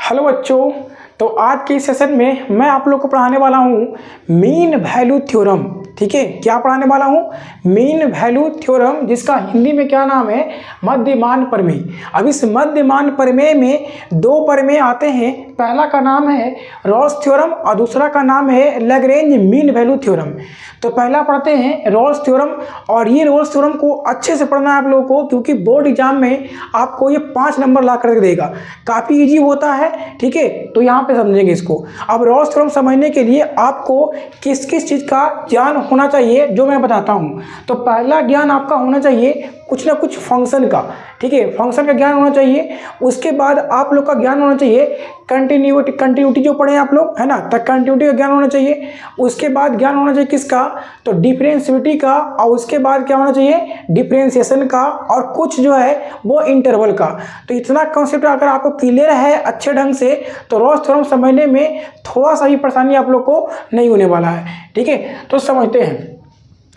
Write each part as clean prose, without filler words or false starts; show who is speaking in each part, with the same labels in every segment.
Speaker 1: Hello बच्चों, तो आज के इस सेशन में मैं आप लोग को पढ़ाने वाला हूँ मीन वैल्यू थ्योरम। ठीक है, क्या पढ़ाने वाला हूँ? मीन वैल्यू थ्योरम, जिसका हिंदी में क्या नाम है? मध्यमान प्रमेय। अब इस मध्यमान प्रमेय में दो प्रमेय आते हैं। पहला का नाम है रॉल्स थ्योरम और दूसरा का नाम है लैग्रेंज मीन वैल्यू थ्योरम। तो पहला पढ़ते हैं रॉल्स थ्योरम, और ये रॉल्स थ्योरम को अच्छे से पढ़ना है आप लोगों को, क्योंकि बोर्ड एग्जाम में आपको ये 5 नंबर ला कर देगा। काफ़ी इजी होता है। ठीक है, तो यहाँ पे समझेंगे इसको। अब रॉल्स थ्योरम समझने के लिए आपको किस किस चीज़ का ज्ञान होना चाहिए, जो मैं बताता हूँ। तो पहला ज्ञान आपका होना चाहिए कुछ ना कुछ फंक्शन का। ठीक है, फंक्शन का ज्ञान होना चाहिए। उसके बाद आप लोग का ज्ञान होना चाहिए कंटिन्यूटी जो पढ़े आप लोग, है ना, तो कंटिन्यूटी का ज्ञान होना चाहिए। उसके बाद ज्ञान होना चाहिए किसका? तो डिफरेंशिएबिलिटी का। और उसके बाद क्या होना चाहिए? डिफरेंशिएशन का। और कुछ जो है वो इंटरवल का। तो इतना कॉन्सेप्ट अगर आपको क्लियर है अच्छे ढंग से, तो रॉल्स थ्योरम समझने में थोड़ा सा भी परेशानी आप लोग को नहीं होने वाला है। ठीक है, तो समझते हैं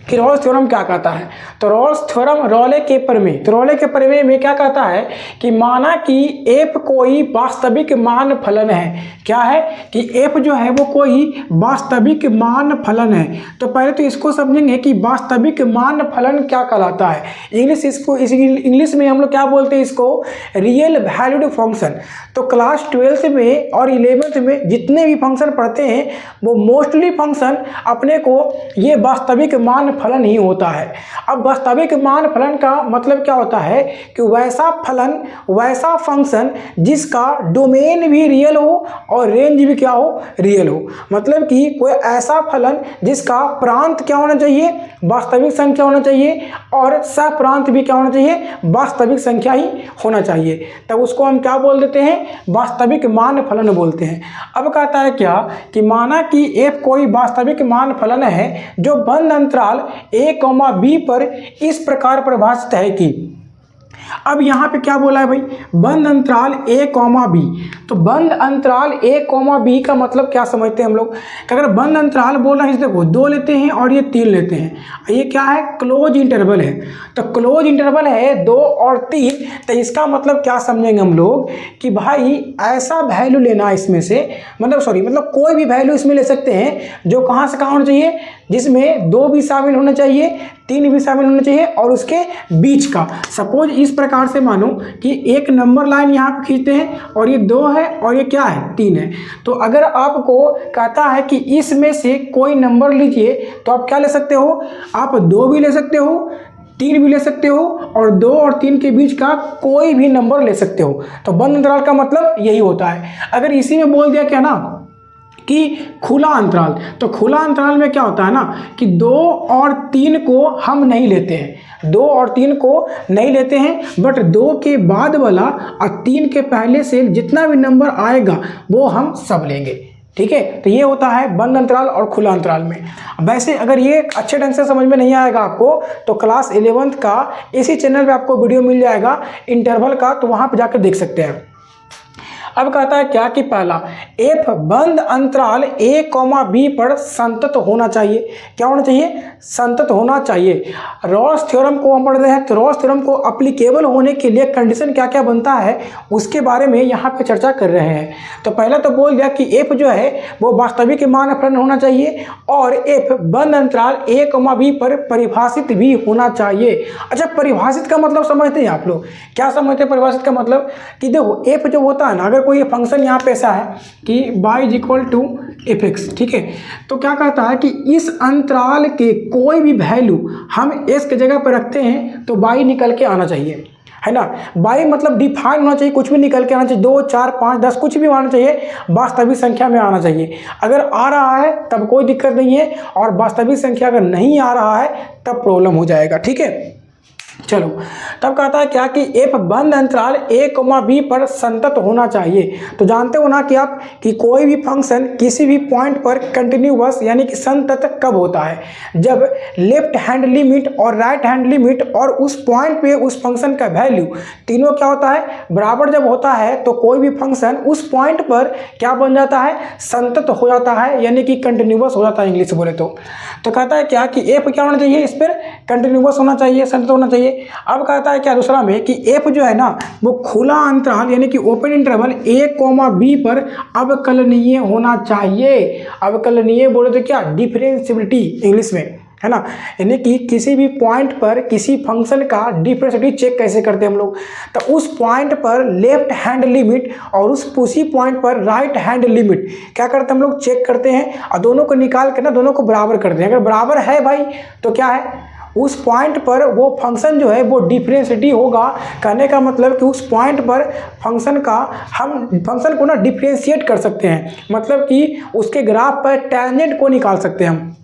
Speaker 1: कि रॉल्स थ्योरम क्या कहता है। तो रॉल्स थ्योरम रॉले के प्रमेय। तो रॉले के प्रमेय में क्या कहता है कि माना कि f कोई वास्तविक मान फलन है। क्या है कि f जो है वो कोई वास्तविक मान फलन है। तो पहले तो इसको समझेंगे कि वास्तविक मान फलन क्या कहलाता है। इंग्लिश में हम लोग क्या बोलते हैं इसको? Real valued function. तो क्लास 12th में और 11th में जितने भी फंक्शन पढ़ते हैं वो मोस्टली फंक्शन अपने को ये वास्तविक मान फलन ही होता है। अब वास्तविक मान फलन का मतलब क्या होता है कि वैसा फलन, वैसा फंक्शन जिसका डोमेन भी रियल हो और रेंज भी क्या हो? रियल हो। मतलब कि कोई ऐसा फलन जिसका प्रांत क्या होना चाहिए? वास्तविक संख्या होना चाहिए, और सप्रांत भी क्या होना चाहिए? वास्तविक संख्या ही होना चाहिए। तब उसको हम क्या बोल देते हैं? वास्तविक मान फलन बोलते हैं। अब कहता है क्या कि माना कि f कोई वास्तविक मान फलन है जो बंद अंतराल a, b पर इस प्रकार परिभाषित है कि, अब यहाँ पे क्या बोला है भाई? बंद अंतराल a, b। तो बंद अंतराल a, b का मतलब क्या समझते हैं हम लोग? अगर बंद अंतराल बोल रहे हैं, देखो 2 लेते हैं और ये 3 लेते हैं, ये क्या है? क्लोज इंटरवल है। तो क्लोज इंटरवल है 2 और 3। तो इसका मतलब क्या समझेंगे हम लोग कि भाई ऐसा वैल्यू लेना इसमें से, मतलब कोई भी वैल्यू इसमें ले सकते हैं जो कहाँ से कहाँ होना चाहिए, जिसमें 2 भी शामिल होना चाहिए, 3 भी शामिल होना चाहिए, और उसके बीच का। सपोज इस प्रकार से मानो कि एक नंबर लाइन यहाँ पे खींचते हैं और ये 2 है और ये क्या है? 3 है। तो अगर आपको कहता है कि इसमें से कोई नंबर लीजिए, तो आप क्या ले सकते हो? आप 2 भी ले सकते हो, 3 भी ले सकते हो, और 2 और 3 के बीच का कोई भी नंबर ले सकते हो। तो बंद अंतराल का मतलब यही होता है। अगर इसी में बोल दिया क्या ना कि खुला अंतराल, तो खुला अंतराल में क्या होता है ना कि 2 और 3 को हम नहीं लेते हैं, 2 और 3 को नहीं लेते हैं, बट 2 के बाद वाला और 3 के पहले से जितना भी नंबर आएगा वो हम सब लेंगे। ठीक है, तो ये होता है बंद अंतराल और खुला अंतराल में। वैसे अगर ये अच्छे ढंग से समझ में नहीं आएगा आपको, तो क्लास 11th का इसी चैनल पे आपको वीडियो मिल जाएगा इंटरवल का, तो वहाँ पे जाकर देख सकते हैं। अब कहता है क्या कि पहला f बंद अंतराल a, b पर संतत होना चाहिए। क्या होना चाहिए? संतत होना चाहिए। रॉल्स थ्योरम को हम पढ़ रहे हैं, तो रॉल्स थ्योरम को एप्लीकेबल होने के लिए कंडीशन क्या क्या बनता है उसके बारे में यहाँ पे चर्चा कर रहे हैं। तो पहला तो बोल दिया कि f जो है वो वास्तविक मान फलन होना चाहिए, और f बंद अंतराल a, b पर परिभाषित भी होना चाहिए। अच्छा, परिभाषित का मतलब समझते हैं आप लोग? क्या समझते हैं परिभाषित का मतलब? कि देखो f जो होता है ना, अगर कोई फंक्शन यहाँ पे ऐसा है कि y = fx, ठीक है, तो क्या कहता है कि इस अंतराल के कोई भी वैल्यू हम s के जगह पर रखते हैं तो y निकल के आना चाहिए, है ना। y मतलब डिफाइन होना चाहिए, कुछ भी निकल के आना चाहिए, 2, 4, 5, 10 कुछ भी आना चाहिए, वास्तविक संख्या में आना चाहिए। अगर आ रहा है तब कोई दिक्कत नहीं है, और वास्तविक संख्या अगर नहीं आ रहा है तब प्रॉब्लम हो जाएगा। ठीक है, चलो तब कहता है क्या कि f बंद अंतराल a, b पर संतत होना चाहिए। तो जानते हो ना कि आप कि कोई भी फंक्शन किसी भी पॉइंट पर कंटिन्यूअस यानी कि संतत कब होता है? जब लेफ्ट हैंड लिमिट और राइट हैंड लिमिट और उस पॉइंट पे उस फंक्शन का वैल्यू तीनों क्या होता है? बराबर जब होता है, तो कोई भी फंक्शन उस पॉइंट पर क्या बन जाता है? संतत हो जाता है, यानी कि कंटिन्यूअस हो जाता है इंग्लिश बोले तो। कहता है क्या कि f क्या होना चाहिए? इस पर कंटिन्यूअस होना चाहिए, संतत होना चाहिए। अब कहता है क्या दूसरा में कि एफ जो है ना वो खुला अंतराल यानी कि ओपन इंटरवल a, b पर अवकलनीय होना चाहिए। अवकलनीय बोले तो क्या, डिफरेंशिएबिलिटी इंग्लिश में, है ना, यानी कि किसी भी पॉइंट पर किसी फंक्शन का डिफरेंशिएबिलिटी चेक कैसे करते हैं हम लोग, तो उस पॉइंट पर लेफ्ट हैंड लिमिट और उसी पॉइंट पर राइट हैंड लिमिट क्या करते हैं हम लोग, चेक करते हैं और दोनों को निकाल के ना दोनों को बराबर करते हैं। अगर बराबर है भाई तो क्या है, उस पॉइंट पर वो फंक्शन जो है वो डिफरेंशिएबिलिटी होगा। कहने का मतलब कि उस पॉइंट पर फंक्शन का हम फंक्शन को ना डिफरेंशिएट कर सकते हैं, मतलब कि उसके ग्राफ पर टेंजेंट को निकाल सकते हैं हम,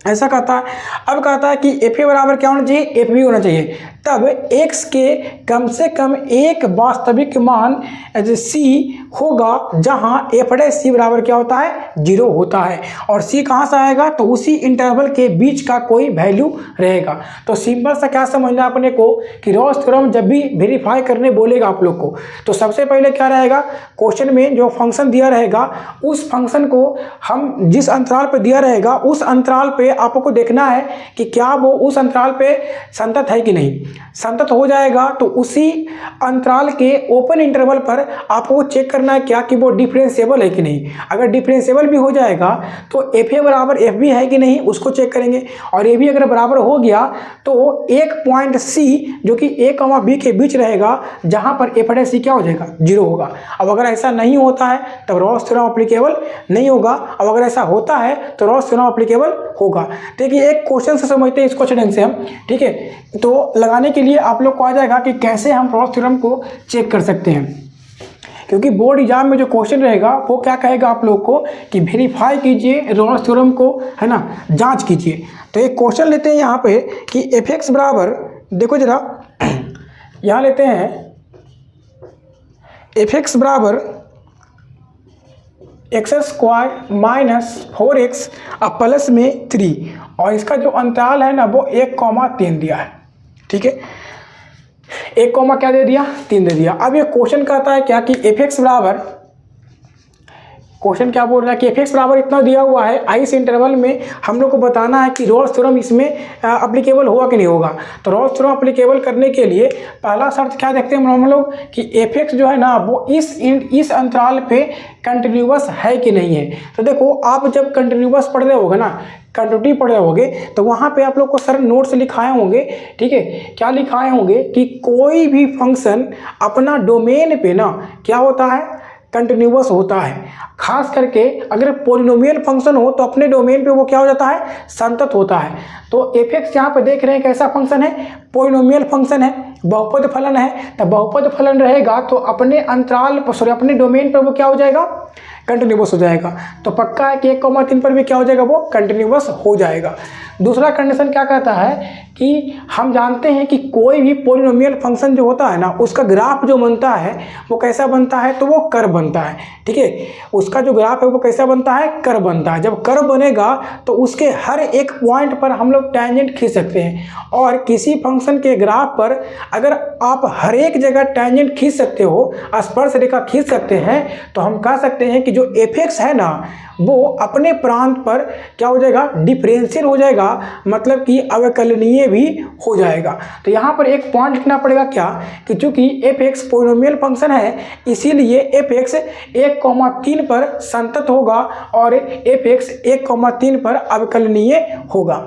Speaker 1: ऐसा कहता है। अब कहता है कि एफ ए बराबर क्या होना चाहिए, एफ बी होना चाहिए। तब x के कम से कम एक वास्तविक मान c होगा जहां एफ डे सी बराबर क्या होता है, 0 होता है। और c कहां से आएगा, तो उसी इंटरवल के बीच का कोई वैल्यू रहेगा। तो सिंपल सा क्या समझना अपने को कि रॉस थ्योरम जब भी वेरीफाई करने बोलेगा आप लोग को, तो सबसे पहले क्या रहेगा, क्वेश्चन में जो फंक्शन दिया रहेगा उस फंक्शन को हम जिस अंतराल पर दिया रहेगा उस अंतराल पे आपको देखना है कि क्या वो उस अंतराल पे संतत है कि नहीं। संतत हो जाएगा तो उसी अंतराल के ओपन इंटरवल पर आपको चेक करना है क्या कि वो डिफरेंशिएबल है कि नहीं। अगर डिफरेंशिएबल भी हो जाएगा तो एफ ए बराबर एफ बी है कि नहीं उसको चेक करेंगे, और ए भी अगर बराबर हो गया तो एक पॉइंट सी जो कि ए कॉमा बी के बीच रहेगा जहां पर एफ डे सी क्या हो जाएगा, 0 होगा। अब अगर ऐसा नहीं होता है तब रॉस थ्योरम एप्लीकेबल नहीं होगा, अब अगर ऐसा होता है तो रॉस थ्योरम एप्लीकेबल होगा। देखिए एक क्वेश्चन से समझते हैं इसको अच्छे ढंग से हम, ठीक है, तो लगाने के लिए आप लोग को आ जाएगा कि कैसे हम रॉस थ्योरम को चेक कर सकते हैं, क्योंकि बोर्ड एग्जाम में जो क्वेश्चन रहेगा वो क्या कहेगा आप लोग को कि वेरीफाई कीजिए रॉस थ्योरम को, है ना, जांच कीजिए। तो एक क्वेश्चन लेते हैं यहाँ पे कि एफ एक्स बराबर, देखो जरा यहाँ लेते हैं एफ एक्स बराबर एक्स स्क्वायर माइनस 4x अब प्लस में 3, और इसका जो अंतराल है ना वो 1,3 दिया है, ठीक है, 1, क्या दे दिया, 3 दे दिया। अब ये क्वेश्चन कहता है क्या कि एफ एक्स बराबर, क्वेश्चन क्या बोल रहा है कि एफ एक्स बराबर इतना दिया हुआ है, इस इंटरवल में हम लोग को बताना है कि रॉस थ्योरम इसमें एप्लीकेबल होगा कि नहीं होगा। तो रॉस थ्योरम एप्लीकेबल करने के लिए पहला शर्त क्या देखते हैं हम लोग कि एफ एक्स जो है ना वो इस अंतराल पे कंटिन्यूअस है कि नहीं है। तो देखो आप जब कंटिन्यूअस पढ़ रहे होगे ना, कंटिन्यूटी पढ़ रहे होगे, तो वहाँ पे आप लोग को सर नोट्स लिखाए होंगे, ठीक है, क्या लिखाए होंगे कि कोई भी फंक्शन अपना डोमेन पे ना क्या होता है, कंटिन्यूअस होता है। खास करके अगर पोलिनोमियल फंक्शन हो तो अपने डोमेन पे वो क्या हो जाता है, संतत होता है। तो एफ एक्स यहाँ पे देख रहे हैं कैसा फंक्शन है, पोलिनोमियल फंक्शन है, बहुपद फलन है। तो बहुपद फलन रहेगा तो अपने अंतराल पर, अपने डोमेन पर वो क्या हो जाएगा, कंटिन्यूअस हो जाएगा। तो पक्का है कि 1,3 पर भी क्या हो जाएगा, वो कंटिन्यूअस हो जाएगा। दूसरा कंडीशन क्या कहता है कि हम जानते हैं कि कोई भी पोलिनोमियल फंक्शन जो होता है ना उसका ग्राफ जो बनता है वो कैसा बनता है, तो वो कर्व बनता है, ठीक है, उसका जो ग्राफ है वो कैसा बनता है, कर्व बनता है। जब कर्व बनेगा तो उसके हर एक पॉइंट पर हम लोग टेंजेंट खींच सकते हैं, और किसी फंक्शन के ग्राफ पर अगर आप हर एक जगह टेंजेंट खींच सकते हो, स्पर्श रेखा खींच सकते हैं, तो हम कह सकते हैं कि जो एफ एक्स है ना वो अपने प्रांत पर क्या हो जाएगा, डिफरेंशियल हो जाएगा, मतलब कि अवकलनीय भी हो जाएगा। तो यहाँ पर एक पॉइंट लिखना पड़ेगा क्या कि चूंकि एफ एक्स पोलिनोमियल फंक्शन है इसीलिए एफ एक्स 1,3 पर संतत होगा और एफ एक्स 1,3 पर अवकलनीय होगा।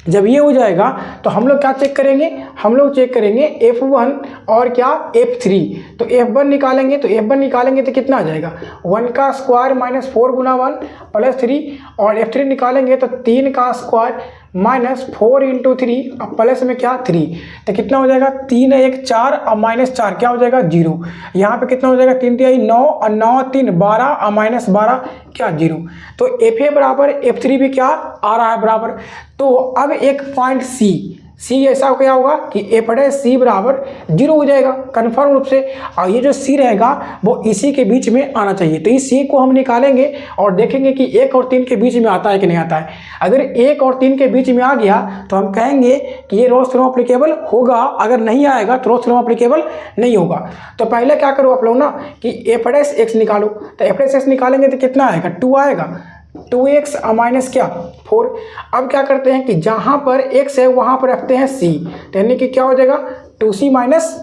Speaker 1: जब ये हो जाएगा तो हम लोग क्या चेक करेंगे, हम लोग चेक करेंगे F1 और क्या F3। तो F1 निकालेंगे, तो F1 निकालेंगे तो कितना आ जाएगा, 1 का स्क्वायर माइनस 4 गुना 1 प्लस 3, और F3 निकालेंगे तो 3 का स्क्वायर माइनस 4 इंटू 3 अब प्लस में क्या 3, तो कितना हो जाएगा, 3 1 4 और माइनस 4 क्या हो जाएगा 0। यहाँ पे कितना हो जाएगा, 3 3 9 और 9 3 12 और माइनस 12 क्या 0। तो एफ ए बराबर F3 भी क्या आ रहा है बराबर। तो अब एक पॉइंट सी ऐसा क्या होगा कि एफ डे सी बराबर 0 हो जाएगा कन्फर्म रूप से, और ये जो सी रहेगा वो इसी के बीच में आना चाहिए। तो इस सी को हम निकालेंगे और देखेंगे कि 1 और 3 के बीच में आता है कि नहीं आता है। अगर 1 और 3 के बीच में आ गया तो हम कहेंगे कि ये रॉस थ्योरम एप्लीकेबल होगा, अगर नहीं आएगा तो रॉस थ्योरम एप्लीकेबल नहीं होगा। तो पहले क्या करो आप लोग ना कि एफ डे एक्स निकालो, तो एफ डे एक्स निकालेंगे तो कितना आएगा, 2 आएगा, 2x माइनस क्या 4। अब क्या करते हैं कि जहाँ पर x है वहाँ पर रखते हैं c, यानी कि क्या हो जाएगा 2c माइनस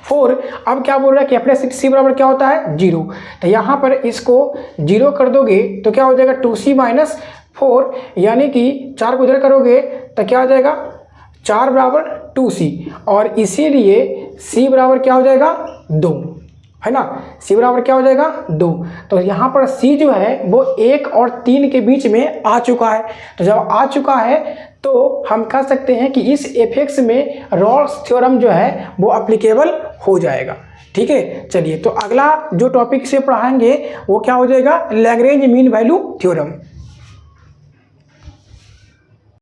Speaker 1: 4। अब क्या बोल रहा है कि अपने c बराबर क्या होता है 0, तो यहाँ पर इसको 0 कर दोगे तो क्या हो जाएगा 2c माइनस 4, यानी कि 4 को इधर करोगे तो क्या हो जाएगा 4 बराबर 2c, और इसीलिए c बराबर क्या हो जाएगा 2, है ना। c बराबर क्या हो जाएगा 2। तो यहाँ पर c जो है वो 1 और 3 के बीच में आ चुका है। तो जब आ चुका है तो हम कह सकते हैं कि इस fx में रॉल्स थ्योरम जो है वो अप्लीकेबल हो जाएगा। ठीक है, चलिए तो अगला जो टॉपिक से पढ़ाएंगे वो क्या हो जाएगा, लैग्रेंज मीन वैल्यू थ्योरम।